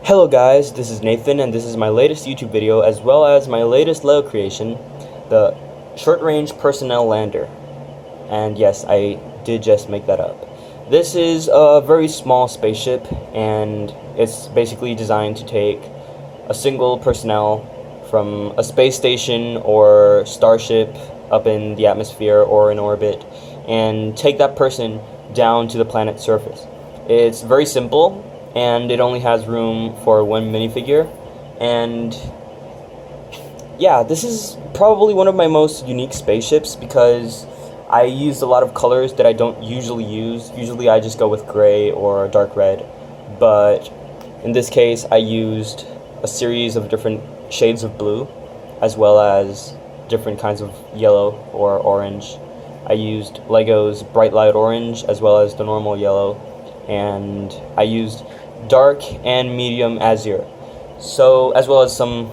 Hello guys, this is Nathan and this is my latest YouTube video as well as my latest Lego creation, the short-range personnel lander. And yes, I did just make that up. This is a very small spaceship and it's basically designed to take a single personnel from a space station or starship up in the atmosphere or in orbit and take that person down to the planet's surface. It's very simple and it only has room for one minifigure, and yeah, this is probably one of my most unique spaceships because I used a lot of colors that I don't usually use. Usually I just go with gray or dark red, but in this case I used a series of different shades of blue as well as different kinds of yellow or orange. I used Lego's bright light orange as well as the normal yellow, and I used dark and medium azure, so as well as some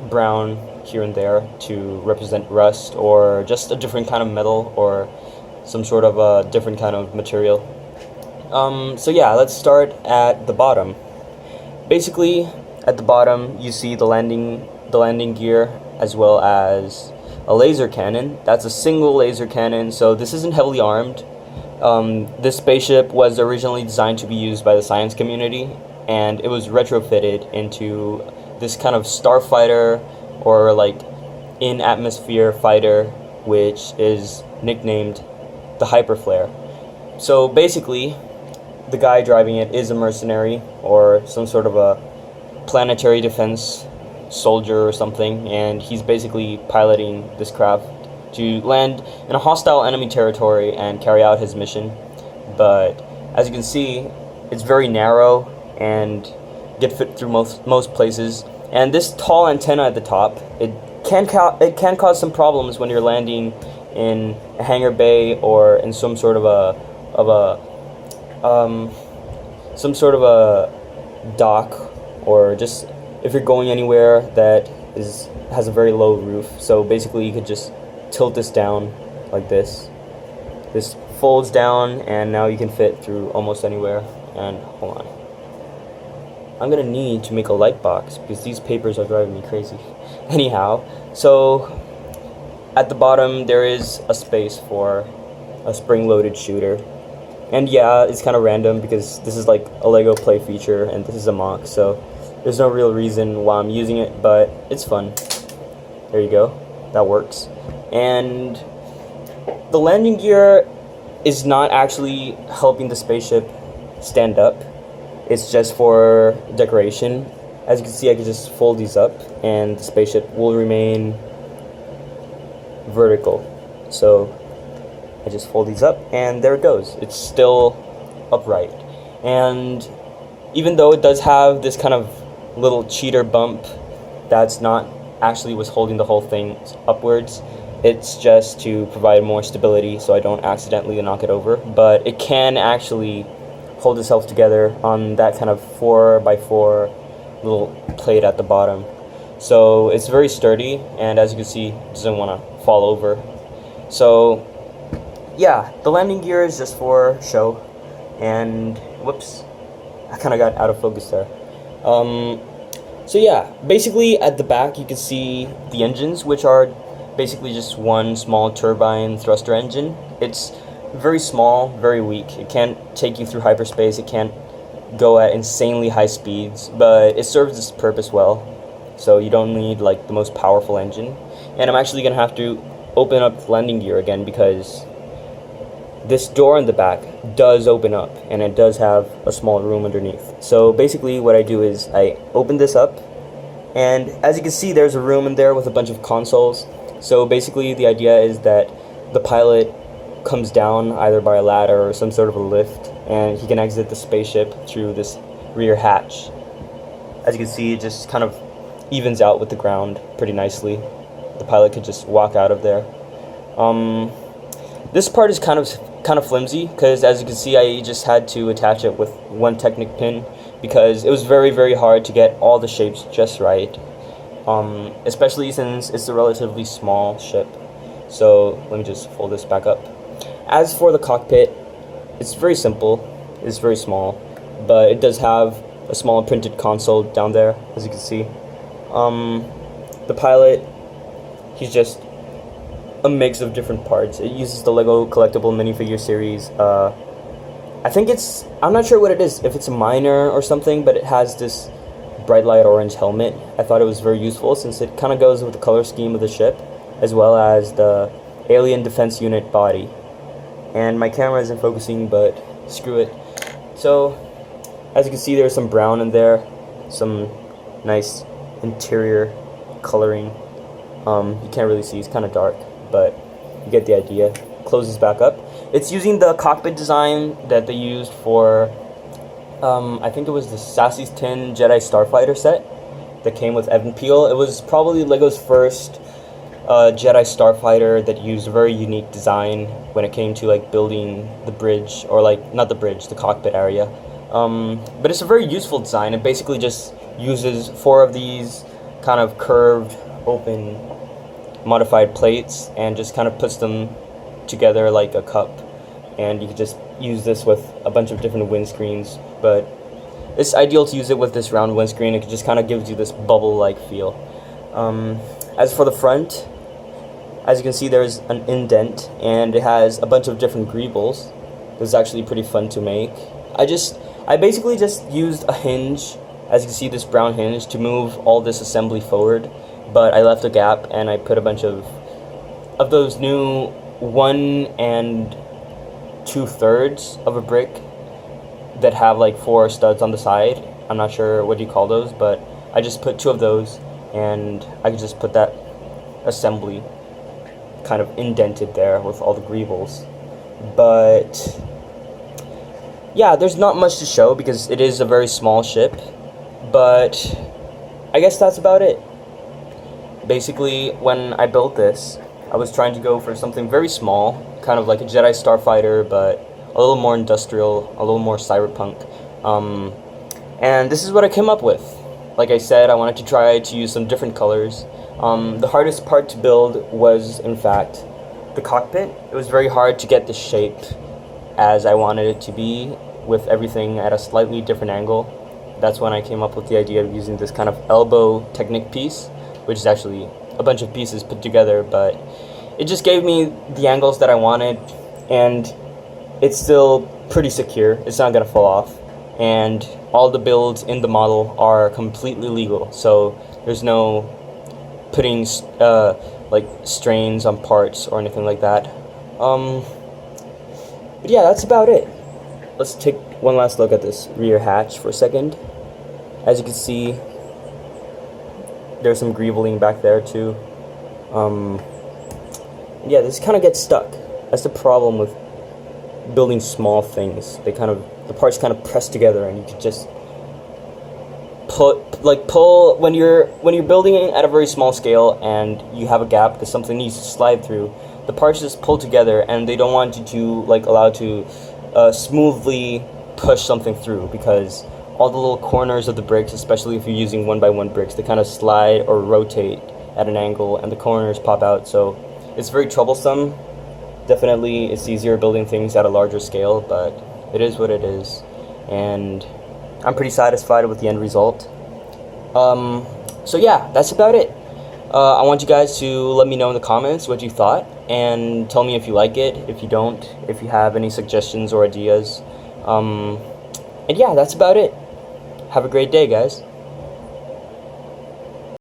brown here and there to represent rust or just a different kind of metal or some sort of a different kind of material. So yeah, let's start at the bottom. Basically, at the bottom you see the landing gear as well as a laser cannon. That's a single laser cannon, so this isn't heavily armed. This spaceship was originally designed to be used by the science community, and it was retrofitted into this kind of starfighter or like in-atmosphere fighter, which is nicknamed the Hyperflare. So basically, the guy driving it is a mercenary or some sort of a planetary defense soldier or something, and he's basically piloting this craft to land in a hostile enemy territory and carry out his mission. But as you can see, it's very narrow and get fit through most places. And this tall antenna at the top, it can cause some problems when you're landing in a hangar bay or in some sort of a dock, or just if you're going anywhere that has a very low roof. So basically you could just tilt this down like this. This folds down and now you can fit through almost anywhere. And hold on, I'm gonna need to make a light box because these papers are driving me crazy. Anyhow, so at the bottom there is a space for a spring-loaded shooter. And yeah, it's kind of random because this is like a Lego play feature and this is a MOC, so there's no real reason why I'm using it, but it's fun. There you go, that works. And the landing gear is not actually helping the spaceship stand up. It's just for decoration. As you can see, I can just fold these up and the spaceship will remain vertical. So I just fold these up and there it goes. It's still upright. And even though it does have this kind of little cheater bump that's not actually what's holding the whole thing upwards, it's just to provide more stability so I don't accidentally knock it over, but it can actually hold itself together on that kind of 4x4 little plate at the bottom. So it's very sturdy, and as you can see, it doesn't want to fall over. So yeah, the landing gear is just for show, and whoops, I kind of got out of focus there. So yeah, basically at the back you can see the engines, which are basically just one small turbine thruster engine. It's very small, very weak. It can't take you through hyperspace, it can't go at insanely high speeds, but it serves its purpose well. So you don't need like the most powerful engine. And I'm actually gonna have to open up the landing gear again because this door in the back does open up and it does have a small room underneath. So basically what I do is I open this up, and as you can see there's a room in there with a bunch of consoles. So basically the idea is that the pilot comes down either by a ladder or some sort of a lift, and he can exit the spaceship through this rear hatch. As you can see, it just kind of evens out with the ground pretty nicely. The pilot could just walk out of there. This part is kind of flimsy because as you can see I just had to attach it with one Technic pin because it was very hard to get all the shapes just right, especially since it's a relatively small ship. So let me just fold this back up. As for the cockpit, it's very simple, it's very small, but it does have a small printed console down there, as you can see. The pilot, he's just a mix of different parts. It uses the Lego collectible minifigure series. I'm not sure what it is, if it's a miner or something, but it has this bright light orange helmet. I thought it was very useful since it kind of goes with the color scheme of the ship, as well as the alien defense unit body. And my camera isn't focusing, but screw it. So, as you can see, there's some brown in there, some nice interior coloring. You can't really see, it's kind of dark, but you get the idea. Closes back up. It's using the cockpit design that they used for, I think it was the Sassy's Tin Jedi Starfighter set that came with Evan Peel. It was probably Lego's first Jedi Starfighter that used a very unique design when it came to like building the bridge, or like not the bridge, the cockpit area. But it's a very useful design. It basically just uses 4 of these kind of curved, open, modified plates and just kind of puts them together like a cup. And you could just use this with a bunch of different windscreens, but it's ideal to use it with this round windscreen. It just kind of gives you this bubble-like feel. As for the front, as you can see, there's an indent, and it has a bunch of different greebles. This is actually pretty fun to make. I basically just used a hinge, as you can see, this brown hinge, to move all this assembly forward, but I left a gap and I put a bunch of those new 1 2/3 of a brick that have like 4 studs on the side. I'm not sure what you call those, but I just put 2 of those, and I could just put that assembly kind of indented there with all the greebles. But yeah, there's not much to show because it is a very small ship, but I guess that's about it. Basically, when I built this, I was trying to go for something very small, kind of like a Jedi Starfighter, but a little more industrial, a little more cyberpunk. And this is what I came up with. Like I said, I wanted to try to use some different colors. The hardest part to build was, in fact, the cockpit. It was very hard to get the shape as I wanted it to be, with everything at a slightly different angle. That's when I came up with the idea of using this kind of elbow Technic piece, which is actually a bunch of pieces put together, but it just gave me the angles that I wanted, and it's still pretty secure. It's not gonna fall off, and all the builds in the model are completely legal, so there's no putting like strains on parts or anything like that. But yeah, that's about it. Let's take one last look at this rear hatch for a second. As you can see, there's some greeveling back there too. Yeah, this kind of gets stuck. That's the problem with building small things. The parts kind of press together, and you can just pull when you're building it at a very small scale and you have a gap because something needs to slide through. The parts just pull together, and they don't want you to allow to smoothly push something through, because all the little corners of the bricks, especially if you're using 1x1 bricks, they kind of slide or rotate at an angle, and the corners pop out. So it's very troublesome. Definitely, it's easier building things at a larger scale, but it is what it is, and I'm pretty satisfied with the end result. So yeah, that's about it. I want you guys to let me know in the comments what you thought, and tell me if you like it, if you don't, if you have any suggestions or ideas. And yeah, that's about it. Have a great day, guys.